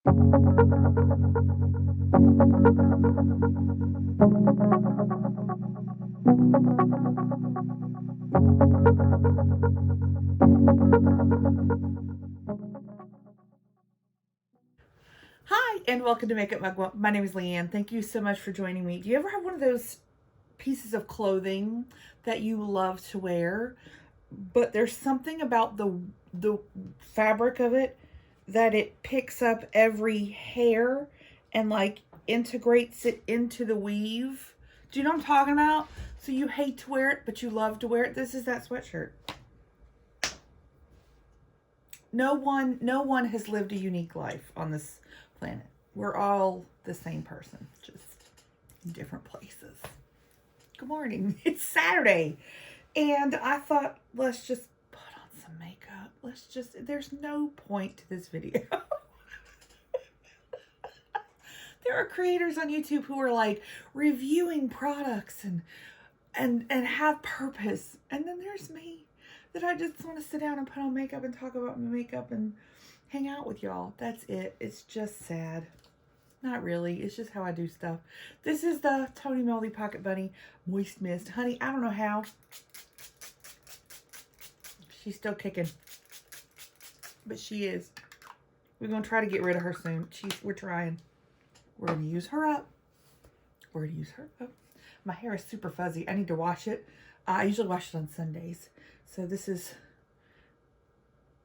Hi, and welcome to Makeup Mugwump. My name is Leanne. Thank you so much for joining me. Do you ever have one of those pieces of clothing that you love to wear, but there's something about the fabric of it that it picks up every hair and like integrates it into the weave? Do you know what I'm talking about? So you hate to wear it, but you love to wear it. This is that sweatshirt. No one has lived a unique life on this planet. We're all the same person, just in different places. Good morning. It's Saturday. And I thought, let's just put on some makeup. There's no point to this video. There are creators on YouTube who are like reviewing products and have purpose. And then there's me that I just want to sit down and put on makeup and talk about my makeup and hang out with y'all. That's it. It's just sad. Not really. It's just how I do stuff. This is the Tony Melody Pocket Bunny Moist Mist. Honey, I don't know how. She's still kicking. But she is. We're going to try to get rid of her soon. We're trying. We're going to use her up. We're going to use her up. My hair is super fuzzy. I need to wash it. I usually wash it on Sundays. So this is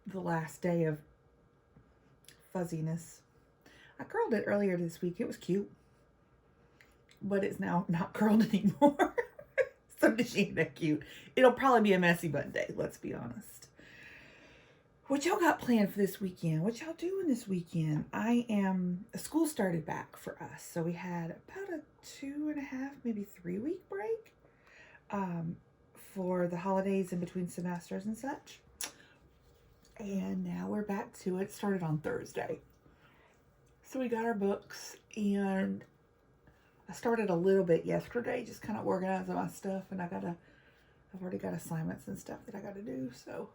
the last day of fuzziness. I curled it earlier this week. It was cute. But it's now not curled anymore. So she ain't that cute. It'll probably be a messy bun day, let's be honest. What y'all got planned for this weekend? What y'all doing this weekend? School started back for us. So we had about a 2.5, maybe 3 week break. For the holidays in between semesters and such. And now we're back to it. Started on Thursday. So we got our books, and I started a little bit yesterday, just kind of organizing my stuff, and I've already got assignments and stuff that I got to do. So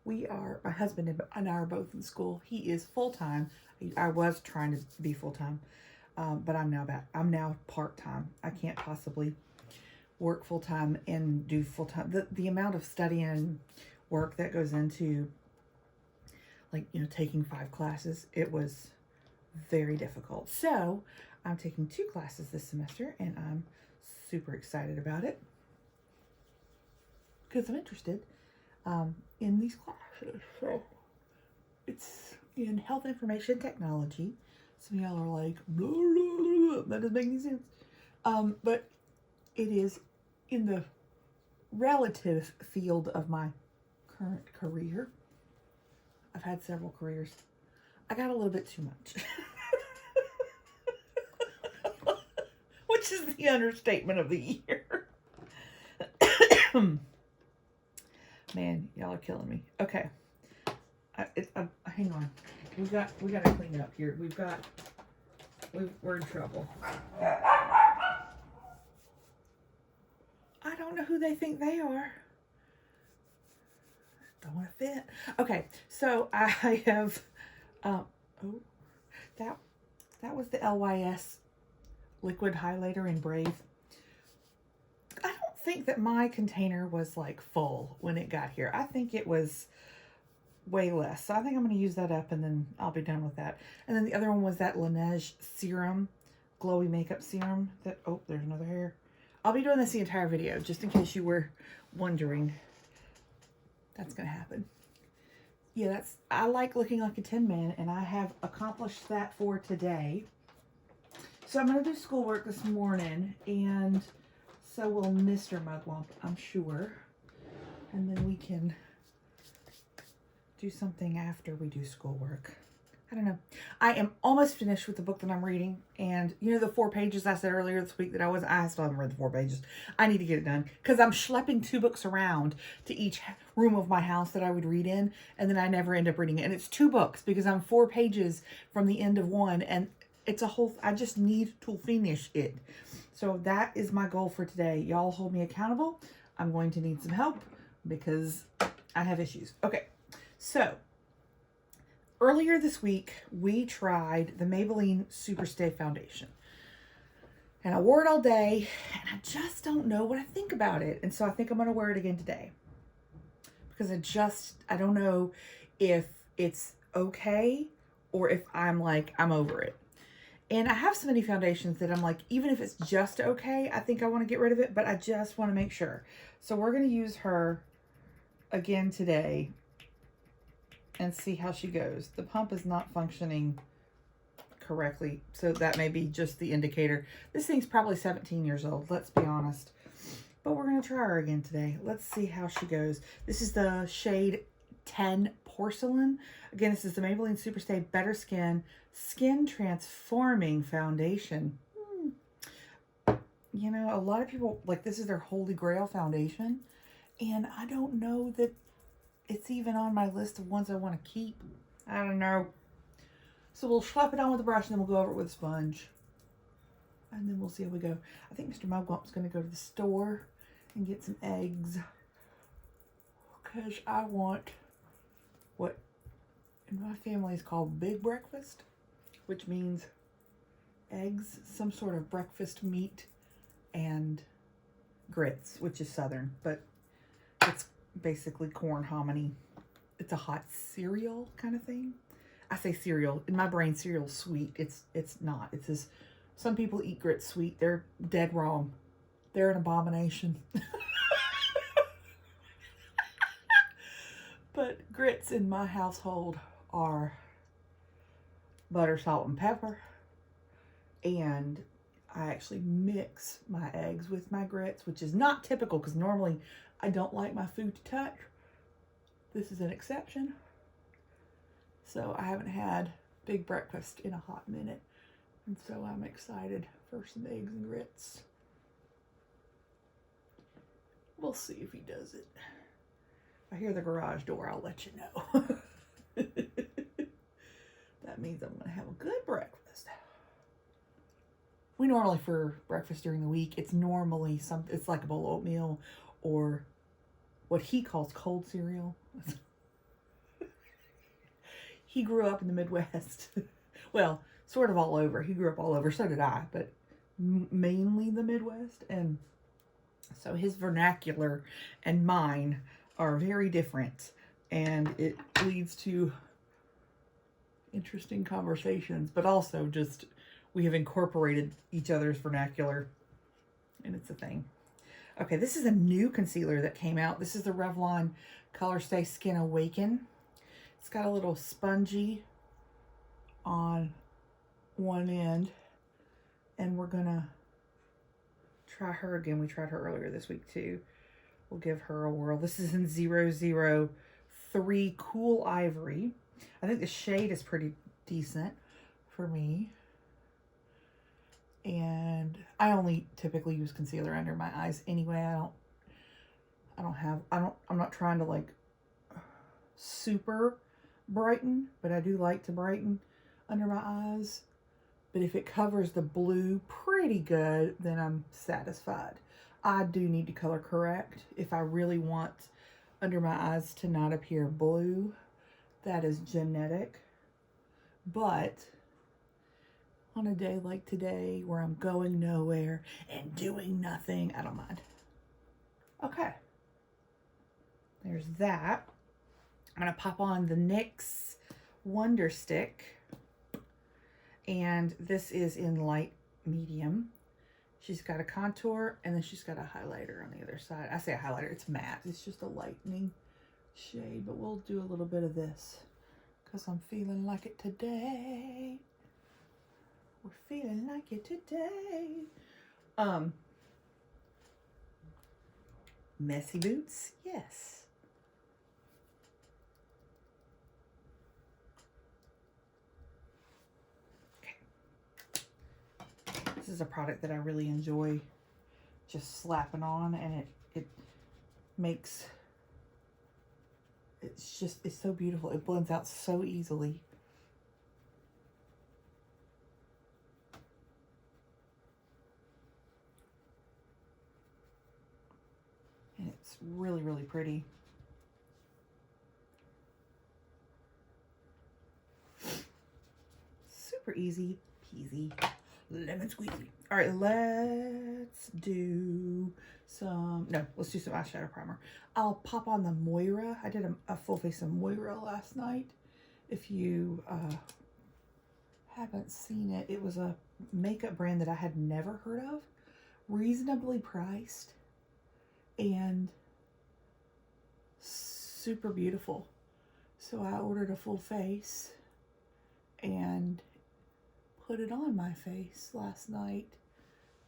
my husband and I are both in school. He is full-time. I was trying to be full-time, but I'm now back. I'm now part-time. I can't possibly work full-time and do full-time. The amount of study and work that goes into, like, taking 5 classes, it was very difficult. So I'm taking 2 classes this semester, and I'm super excited about it because I'm interested in these classes. So it's in health information technology. Some of y'all are like, blah, blah, blah. That doesn't make any sense. But it is in the relative field of my current career. I've had several careers. I got a little bit too much. Which is the understatement of the year. Man, y'all are killing me. Okay. Hang on. We got to clean up here. We're in trouble. I don't know who they think they are. Don't want to fit. Okay, so I have, that was the LYS liquid highlighter in Brave. I don't think that my container was like full when it got here. I think it was way less. So I think I'm going to use that up and then I'll be done with that. And then the other one was that Laneige serum, glowy makeup serum. There's another hair. I'll be doing this the entire video, just in case you were wondering. That's going to happen. Yeah, I like looking like a Tin Man, and I have accomplished that for today. So I'm going to do schoolwork this morning, and so will Mr. Mugwump, I'm sure. And then we can do something after we do schoolwork. I don't know. I am almost finished with the book that I'm reading. And you know the 4 pages I said earlier this week that I still haven't read the 4 pages. I need to get it done because I'm schlepping 2 books around to each room of my house that I would read in. And then I never end up reading it. And it's 2 books because I'm 4 pages from the end of one. And it's a whole, I just need to finish it. So that is my goal for today. Y'all hold me accountable. I'm going to need some help because I have issues. Okay. So earlier this week, we tried the Maybelline Superstay foundation. And I wore it all day, and I just don't know what I think about it. And so I think I'm going to wear it again today. Because I don't know if it's okay or if I'm like, I'm over it. And I have so many foundations that I'm like, even if it's just okay, I think I want to get rid of it, but I just want to make sure. So we're going to use her again today and see how she goes. The pump is not functioning correctly, so that may be just the indicator. This thing's probably 17 years old, let's be honest. But we're going to try her again today. Let's see how she goes. This is the shade 10 Porcelain. Again, this is the Maybelline Superstay Better Skin Transforming Foundation. You know, a lot of people, like, this is their holy grail foundation. And I don't know that it's even on my list of ones I want to keep. I don't know. So we'll slap it on with a brush and then we'll go over it with a sponge. And then we'll see how we go. I think Mr. Mugwump's going to go to the store and get some eggs. Because I want what in my family is called big breakfast. Which means eggs, some sort of breakfast meat, and grits, which is Southern. But it's basically corn hominy. It's a hot cereal kind of thing. I say cereal. In my brain, cereal's sweet. It's not. It's as some people eat grits sweet. They're dead wrong. They're an abomination. But grits in my household are butter, salt, and pepper. And I actually mix my eggs with my grits, which is not typical because normally I don't like my food to touch. This is an exception. So I haven't had big breakfast in a hot minute. And so I'm excited for some eggs and grits. We'll see if he does it. If I hear the garage door, I'll let you know. That means I'm going to have a good breakfast. We normally, for breakfast during the week, it's normally it's like a bowl of oatmeal or what he calls cold cereal. He grew up in the Midwest. Well, sort of all over. He grew up all over. So did I, but mainly the Midwest. And so his vernacular and mine are very different. And it leads to interesting conversations, but also just we have incorporated each other's vernacular, and it's a thing. Okay, this is a new concealer that came out. This is the Revlon Colorstay Skin Awaken. It's got a little spongy on one end, and we're gonna try her again. We tried her earlier this week too. We'll give her a whirl. This is in 003 Cool Ivory. I think the shade is pretty decent for me. And I only typically use concealer under my eyes anyway. I'm not trying to like super brighten, but I do like to brighten under my eyes. But if it covers the blue pretty good, then I'm satisfied. I do need to color correct if I really want under my eyes to not appear blue. That is genetic. But on a day like today where I'm going nowhere and doing nothing, I don't mind. Okay. There's that. I'm going to pop on the NYX Wonder Stick. And this is in light medium. She's got a contour and then she's got a highlighter on the other side. I say a highlighter, it's matte. It's just a lightening shade, but we'll do a little bit of this because I'm feeling like it today. We're feeling like it today. Messy boots, yes. This is a product that I really enjoy just slapping on, and it makes, it's so beautiful. It blends out so easily. And it's really, really pretty. super easy peasy, lemon squeezy. All right, let's do some, no, let's do some eyeshadow primer. I'll pop on the Moira. I did a full face of Moira last night. If you haven't seen it, it was a makeup brand that I had never heard of, reasonably priced, and super beautiful. So I ordered a full face and put it on my face last night,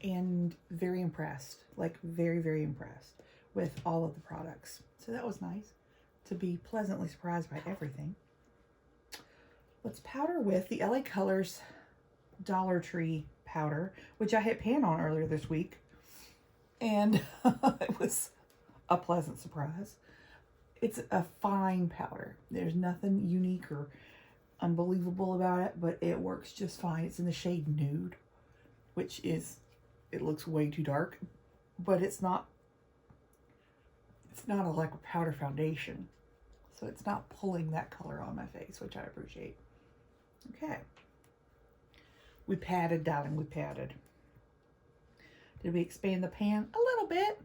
and very impressed, like very, very impressed with all of the products. So that was nice to be pleasantly surprised by everything. Let's powder with the LA Colors Dollar Tree powder, which I hit pan on earlier this week, and it was a pleasant surprise. It's a fine powder. There's nothing unique or unbelievable about it, but it works just fine. It's in the shade Nude, which is, it looks way too dark, but it's not like a powder foundation, so it's not pulling that color on my face, which I appreciate. Okay, we patted, darling, we patted. Did we expand the pan a little bit?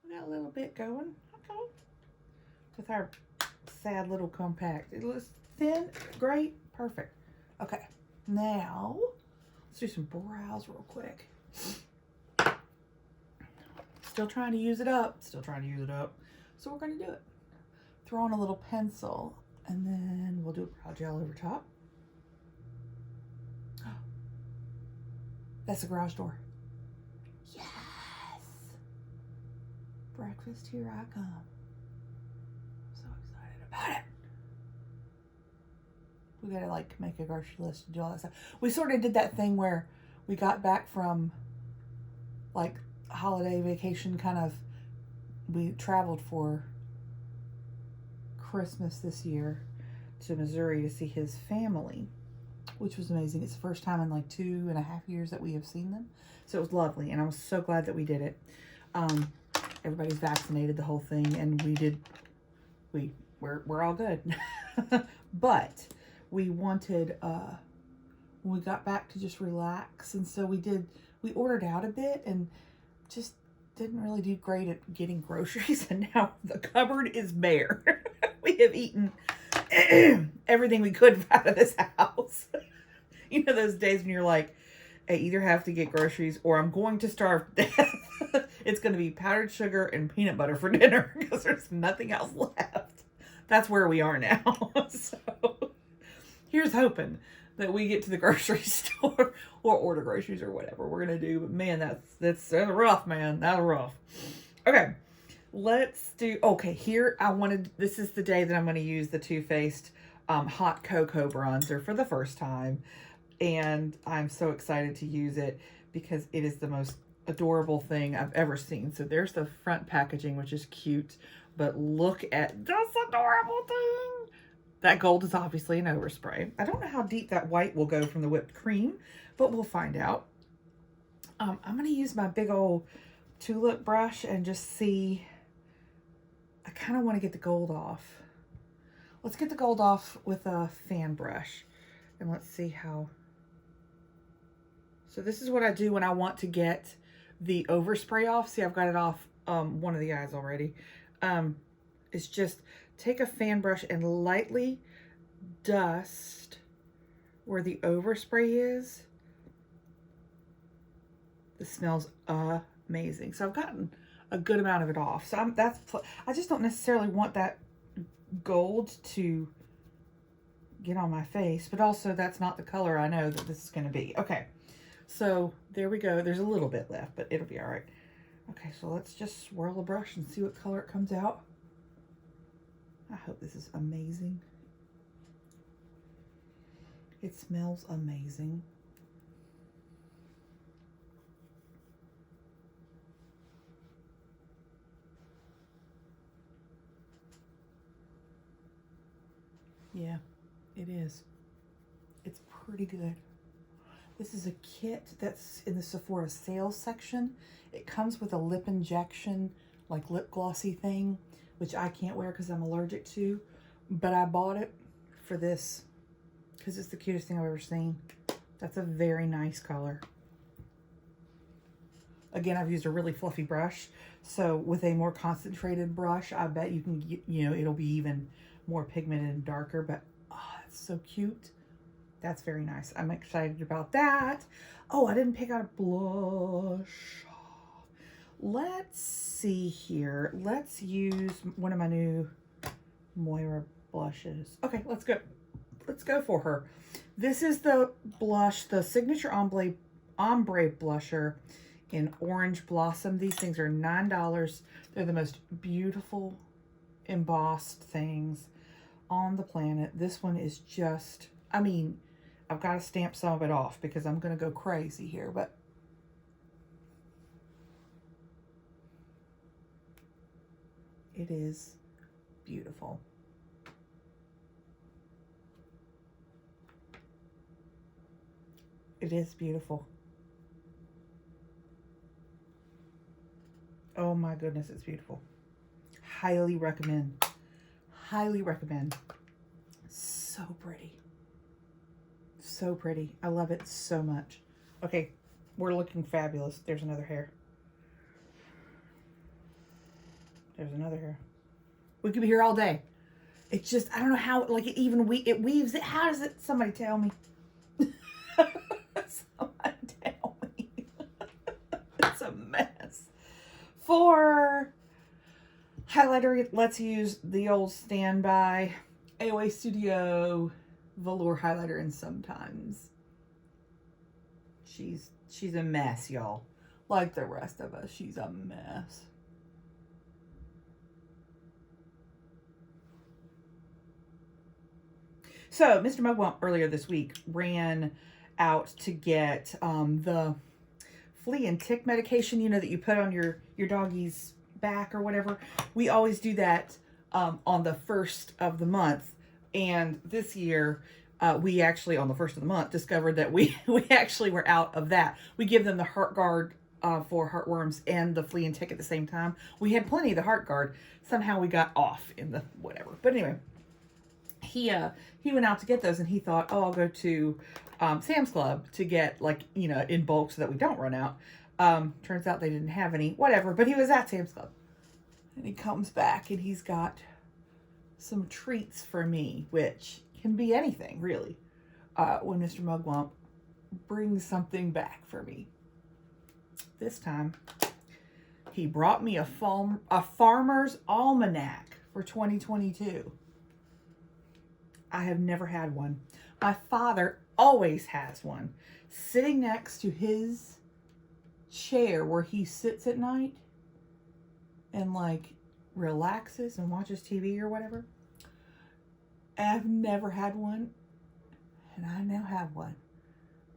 We got a little bit going. Okay, with our sad little compact. It looks thin, great, perfect. Okay, now let's do some brows real quick. Still trying to use it up, So we're gonna do it. Throw on a little pencil, and then we'll do a brow gel over top. That's the garage door. Yes! Breakfast, here I come. I'm so excited about it. We gotta like make a grocery list and do all that stuff. We sort of did that thing where we got back from like holiday vacation, kind of, we traveled for Christmas this year to Missouri to see his family, which was amazing. It's the first time in like 2.5 years that we have seen them. So it was lovely, and I was so glad that we did it. Everybody's vaccinated, the whole thing, and we're all good. But we wanted, when we got back, to just relax, and so we ordered out a bit and just didn't really do great at getting groceries, and now the cupboard is bare. We have eaten everything we could out of this house. You know those days when you're like, I either have to get groceries or I'm going to starve to death. It's going to be powdered sugar and peanut butter for dinner because there's nothing else left. That's where we are now. So here's hoping that we get to the grocery store or order groceries or whatever we're going to do. But man, that's rough, man. That's rough. Okay. Let's do, okay, here this is the day that I'm going to use the Too Faced Hot Cocoa Bronzer for the first time. And I'm so excited to use it because it is the most adorable thing I've ever seen. So there's the front packaging, which is cute, but look at this adorable thing. That gold is obviously an overspray. I don't know how deep that white will go from the whipped cream, but we'll find out. I'm going to use my big old tulip brush and just see. I kind of want to get the gold off. Let's get the gold off with a fan brush, and let's see how. So this is what I do when I want to get the overspray off. See, I've got it off one of the eyes already. It's just take a fan brush and lightly dust where the overspray is. This smells amazing. So I've gotten a good amount of it off. So I just don't necessarily want that gold to get on my face, but also that's not the color I know that this is going to be. Okay, so there we go. There's a little bit left, but it'll be all right. Okay, so let's just swirl the brush and see what color it comes out. I hope this is amazing. It smells amazing. Yeah, it is. It's pretty good. This is a kit that's in the Sephora sales section. It comes with a lip injection, like lip glossy thing, which I can't wear because I'm allergic to, but I bought it for this because it's the cutest thing I've ever seen. That's a very nice color. Again, I've used a really fluffy brush. So with a more concentrated brush, I bet you can get, you know, it'll be even more pigmented and darker. But, oh, that's so cute. That's very nice. I'm excited about that. Oh, I didn't pick out a blush. Let's see here. Let's use one of my new Moira blushes. Okay, let's go. Let's go for her. This is the blush, the Signature Ombre blusher in Orange Blossom. These things are $9. They're the most beautiful embossed things on the planet. This one is just, I mean, I've got to stamp some of it off because I'm going to go crazy here, but it is beautiful. It is beautiful. Oh my goodness, it's beautiful. Highly recommend. Highly recommend. So pretty. So pretty. I love it so much. Okay, we're looking fabulous. There's another hair. There's another hair. We could be here all day. It's just, I don't know how, like, it weaves it. How does it, somebody tell me. Somebody tell me. It's a mess. For highlighter, let's use the old standby AOA Studio Velour highlighter, and sometimes she's a mess, y'all. Like the rest of us, she's a mess. So, Mr. Mugwump earlier this week ran out to get the flea and tick medication, you know, that you put on your doggy's back or whatever. We always do that on the 1st of the month. And this year, we actually, on the 1st of the month, discovered that we actually were out of that. We give them the Heart Guard for heartworms and the flea and tick at the same time. We had plenty of the Heart Guard. Somehow we got off in the whatever. But anyway, he went out to get those, and he thought, oh, I'll go to Sam's Club to get, like, you know, in bulk so that we don't run out. Turns out they didn't have any, whatever, but he was at Sam's Club. And he comes back and he's got some treats for me, which can be anything, really, when Mr. Mugwump brings something back for me. This time, he brought me a Farmer's Almanac for 2022. I have never had one. My father always has one sitting next to his chair where he sits at night and, like, relaxes and watches TV or whatever. I've never had one, and I now have one.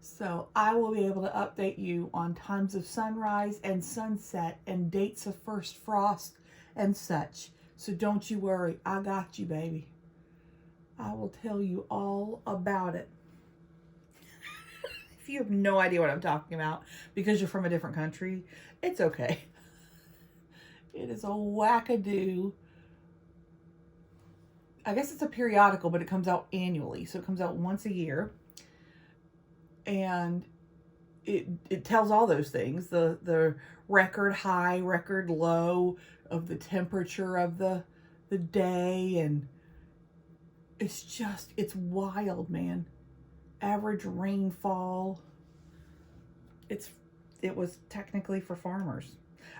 So I will be able to update you on times of sunrise and sunset and dates of first frost and such. So don't you worry. I got you, baby. I will tell you all about it. If you have no idea what I'm talking about because you're from a different country, it's okay. It is a wackadoo. I guess it's a periodical, but it comes out annually. So it comes out once a year. And it tells all those things. The record high, record low of the temperature of the day. And it's wild, man. Average rainfall. It was technically for farmers.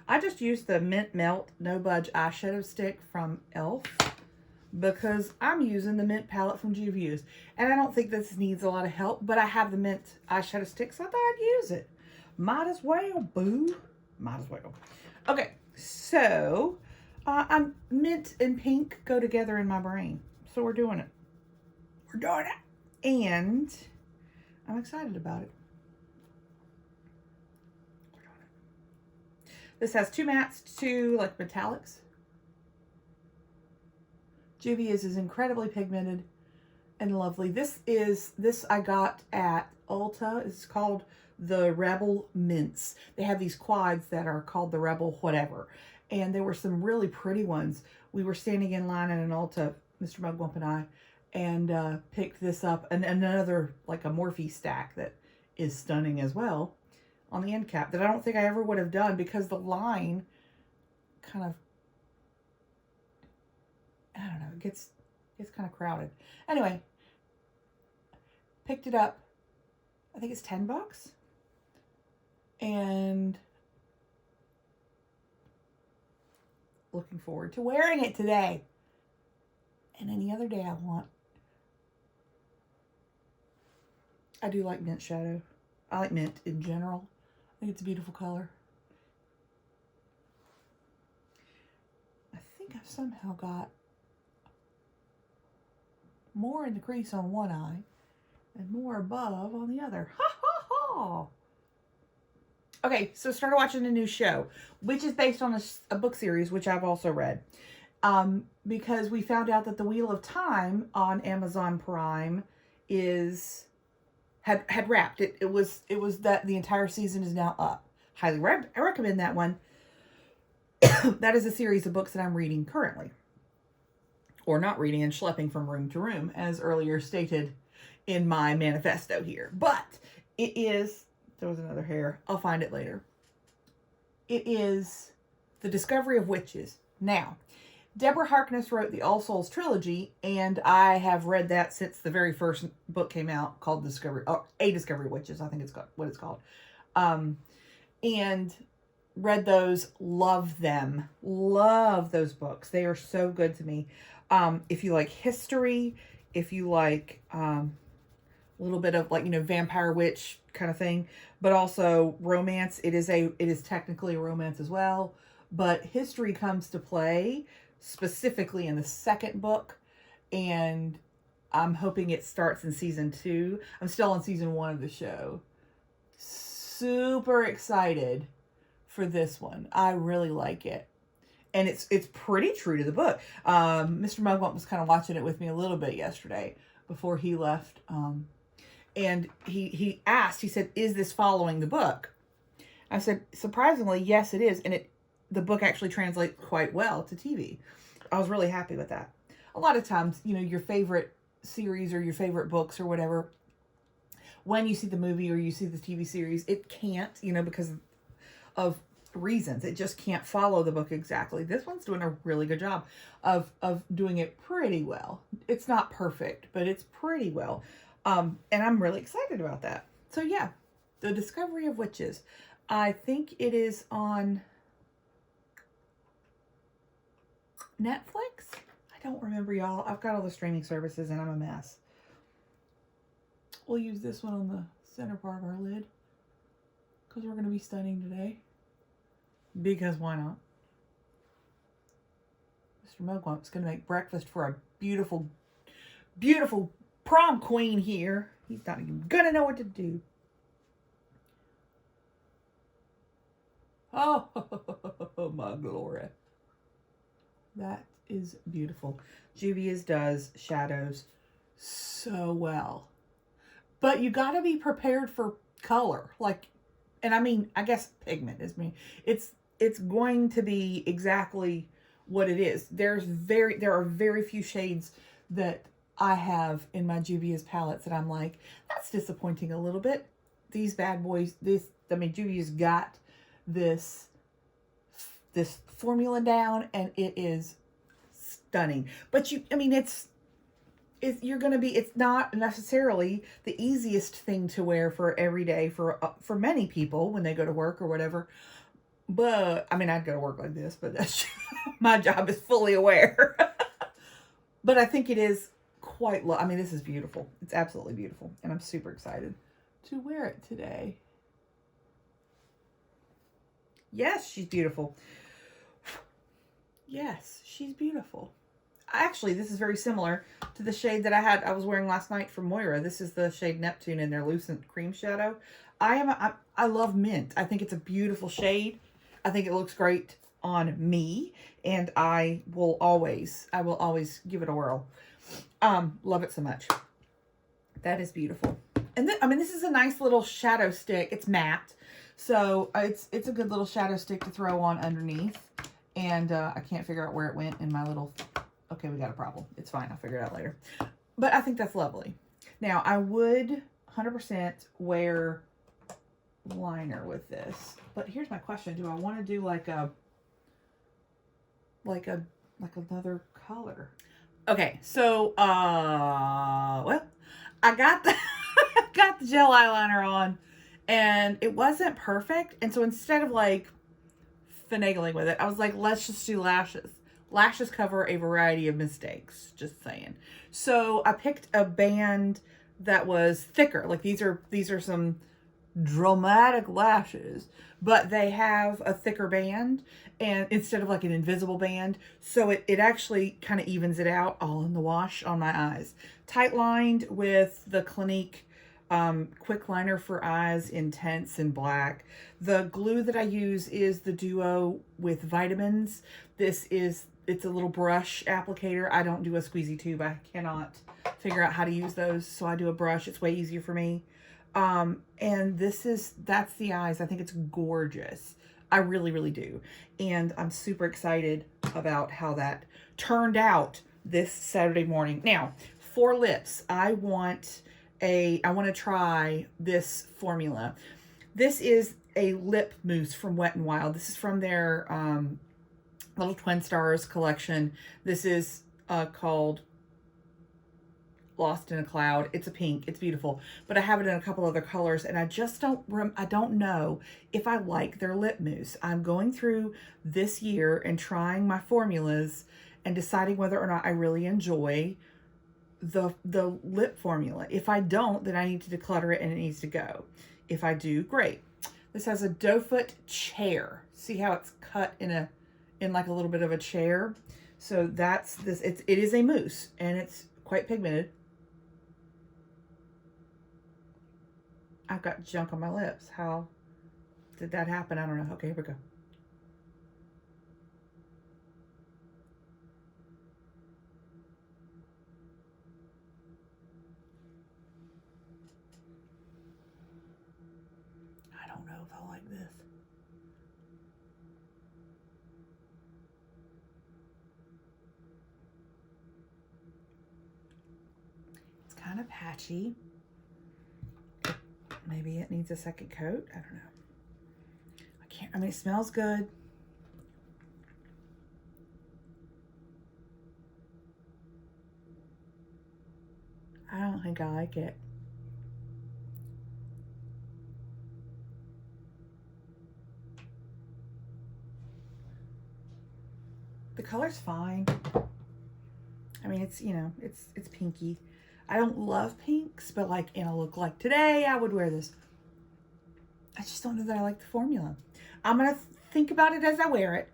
I just used the Mint Melt No Budge eyeshadow stick from e.l.f. because I'm using the Mint palette from Juvia's. And I don't think this needs a lot of help, but I have the Mint eyeshadow stick, so I thought I'd use it. Might as well, boo. Might as well. Okay, so mint and pink go together in my brain. So we're doing it. We're doing it. And I'm excited about it. We're doing it. This has 2 mattes, 2 like metallics. Juvia's is incredibly pigmented and lovely. This I got at Ulta. It's called the Rebel Mints. They have these quads that are called the Rebel whatever. And there were some really pretty ones. We were standing in line at an Ulta, Mr. Mugwump and I, and picked this up, and another, like a Morphe stack that is stunning as well on the end cap that I don't think I ever would have done because the line kind of, I don't know, it gets kind of crowded. Anyway, picked it up. I think it's $10. And looking forward to wearing it today. And any other day I want. I do like mint shadow. I like mint in general. I think it's a beautiful color. I think I've somehow got more in the crease on one eye and more above on the other. Ha ha ha! Okay, so started watching a new show, which is based on a book series, which I've also read. Because we found out that The Wheel of Time on Amazon Prime had wrapped. It was that the entire season is now up. Highly I recommend that one. That is a series of books that I'm reading currently. Or not reading and schlepping from room to room, as earlier stated in my manifesto here. But it is, there was another hair. I'll find it later. It is The Discovery of Witches. Now, Deborah Harkness wrote the All Souls trilogy, and I have read that since the very first book came out, called A Discovery of Witches, I think it's what it's called. And read those, love them. Love those books. They are so good to me. If you like history, if you like a little bit of, like, vampire witch kind of thing, but also romance. It is technically a romance as well, but history comes to play specifically in the second book, and I'm hoping it starts in season 2. I'm still on season 1 of the show. Super excited for this one. I really like it. And it's pretty true to the book. Mr. Mugwump was kind of watching it with me a little bit yesterday before he left. And he asked, he said, is this following the book? I said, surprisingly, yes, it is. And the book actually translates quite well to TV. I was really happy with that. A lot of times, your favorite series or your favorite books or whatever, when you see the movie or you see the TV series, it can't, because of reasons. It just can't follow the book exactly. This one's doing a really good job of doing it pretty well. It's not perfect, but it's pretty well. And I'm really excited about that. So yeah, The Discovery of Witches. I think it is on Netflix. I don't remember, y'all. I've got all the streaming services and I'm a mess. We'll use this one on the center part of our lid because we're going to be stunning today. Because why not? Mr. Mugwump's going to make breakfast for a beautiful, beautiful prom queen here. He's not even going to know what to do. Oh, my glory. That is beautiful. Juvia's does shadows so well. But you got to be prepared for color. And I mean, I guess pigment is me. It's going to be exactly what it is. There are very few shades that I have in my Juvia's palettes that I'm like, that's disappointing a little bit. These bad boys, Juvia's got this formula down, and it is stunning. But it's not necessarily the easiest thing to wear for every day for many people when they go to work or whatever. But I'd go to work like this, but that's my job is fully aware. But I think it is quite this is beautiful. It's absolutely beautiful, and I'm super excited to wear it today. Yes, she's beautiful. Yes, she's beautiful. Actually, this is very similar to the shade that I was wearing last night from Moira. This is the shade Neptune in their Lucent Cream Shadow. I love mint. I think it's a beautiful shade. I think it looks great on me, and I will always give it a whirl. Love it so much. That is beautiful. And this is a nice little shadow stick. It's matte, so it's a good little shadow stick to throw on underneath. And I can't figure out where it went in my little. Okay, we got a problem. It's fine. I'll figure it out later. But I think that's lovely. Now, I would 100% wear liner with this. But here's my question. Do I want to do like another color? Okay, so, well, I got the, got the gel eyeliner on, and it wasn't perfect. And so instead of like finagling with it, I was like, let's just do lashes. Lashes cover a variety of mistakes, just saying. So I picked a band that was thicker. Like these are some dramatic lashes, but they have a thicker band, and instead of like an invisible band, so it actually kind of evens it out all in the wash on my eyes. Tight lined with the Clinique quick liner for eyes, intense in black. The glue that I use is the Duo with vitamins. It's a little brush applicator. I don't do a squeezy tube. I cannot figure out how to use those, so I do a brush. It's way easier for me. And that's the eyes. I think it's gorgeous. I really, really do. And I'm super excited about how that turned out this Saturday morning. Now, for lips, I want to try this formula. This is a lip mousse from Wet n Wild. This is from their Little Twin Stars collection. This is called Lost in a Cloud. It's a pink. It's beautiful. But I have it in a couple other colors, and I just don't know if I like their lip mousse. I'm going through this year and trying my formulas and deciding whether or not I really enjoy the lip formula. If I don't, then I need to declutter it and it needs to go. If I do, great. This has a doe foot chair. See how it's cut in like a little bit of a chair? So that's this. It is a mousse, and it's quite pigmented. I've got junk on my lips. How did that happen? I don't know. Okay, here we go. I don't know if I like this. It's kind of patchy. Maybe it needs a second coat. I don't know. I mean, it smells good. I don't think I like it. The color's fine. I mean, it's, you know, it's pinky. I don't love pinks, but like in a look like today, I would wear this. I just don't know that I like the formula. I'm going to think about it as I wear it.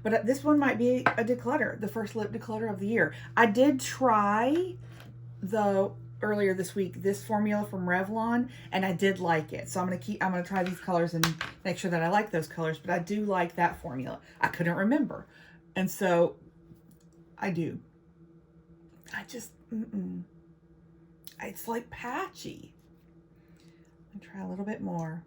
But this one might be a declutter, the first lip declutter of the year. I did try earlier this week, this formula from Revlon, and I did like it. So I'm going to try these colors and make sure that I like those colors, but I do like that formula. I couldn't remember. And so I do. I just, it's like patchy. I'll try a little bit more.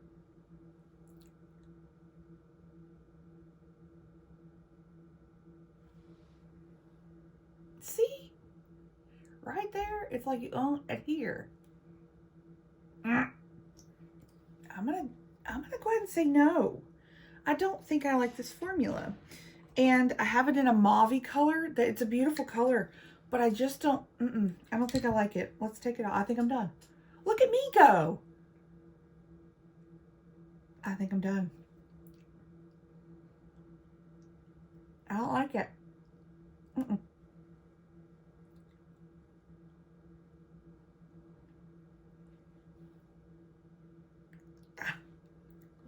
See? Right there, it's like you don't adhere. I'm gonna go ahead and say no. I don't think I like this formula. And I have it in a mauve-y color. It's a beautiful color. But I just don't, I don't think I like it. Let's take it out. I think I'm done. Look at me go. I think I'm done. I don't like it.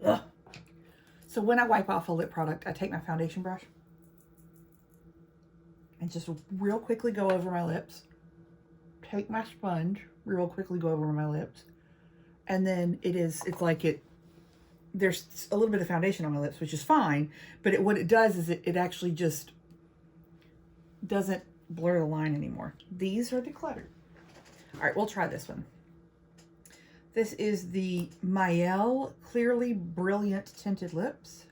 Ugh. So when I wipe off a lip product, I take my foundation brush and just real quickly go over my lips. Take my sponge, real quickly go over my lips. And then there's a little bit of foundation on my lips, which is fine. But what it does is it actually just doesn't blur the line anymore. These are decluttered. All right, we'll try this one. This is the Mielle Clearly Brilliant Tinted Lips.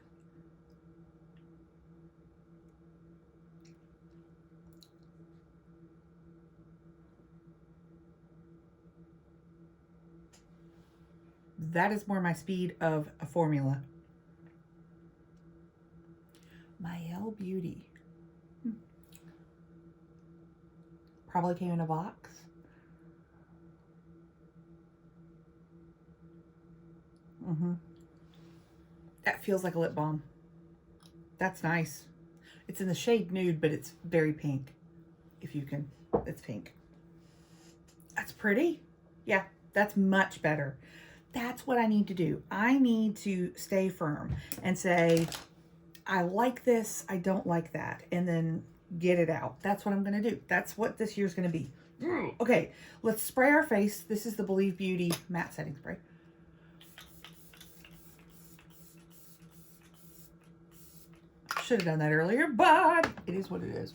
That is more my speed of a formula. My L Beauty. Probably came in a box. That feels like a lip balm. That's nice. It's in the shade Nude, but it's very pink. If you can, it's pink. That's pretty. Yeah, that's much better. That's what I need to do. I need to stay firm and say, I like this, I don't like that, and then get it out. That's what I'm going to do. That's what this year's going to be. Okay, let's spray our face. This is the Believe Beauty matte setting spray. Should have done that earlier, but it is what it is.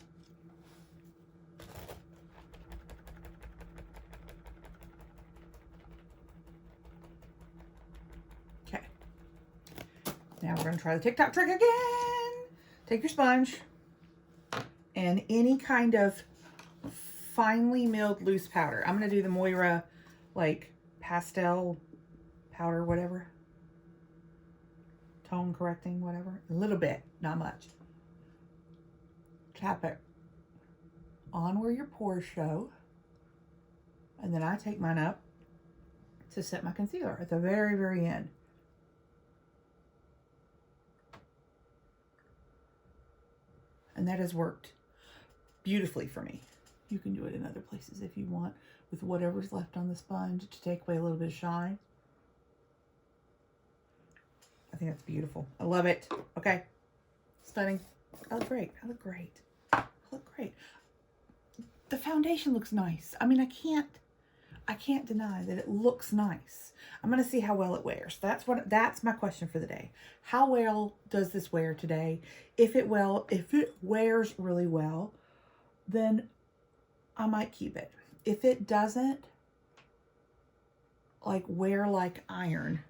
Okay. Now we're going to try the TikTok trick again. Take your sponge and any kind of finely milled loose powder. I'm going to do the Moira like pastel powder, whatever. Tone correcting, whatever. A little bit, not much. Tap it on where your pores show. And then I take mine up to set my concealer at the very, very end. And that has worked beautifully for me. You can do it in other places if you want, with whatever's left on the sponge to take away a little bit of shine. I think that's beautiful. I love it. Okay. Stunning. I look great. I look great. I look great. The foundation looks nice. I mean, I can't deny that it looks nice. I'm going to see how well it wears. That's my question for the day. How well does this wear today? If it wears really well, then I might keep it. If it doesn't like wear like iron,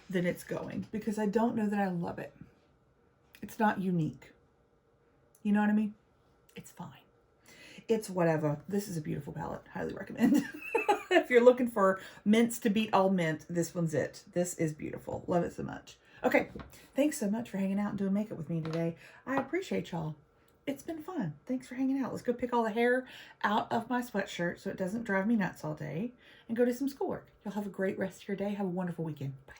then it's going, because I don't know that I love it. It's not unique. You know what I mean? It's fine. It's whatever. This is a beautiful palette. Highly recommend. If you're looking for mints to beat all mint, this one's it. This is beautiful. Love it so much. Okay. Thanks so much for hanging out and doing makeup with me today. I appreciate y'all. It's been fun. Thanks for hanging out. Let's go pick all the hair out of my sweatshirt so it doesn't drive me nuts all day and go do some schoolwork. Y'all have a great rest of your day. Have a wonderful weekend. Bye.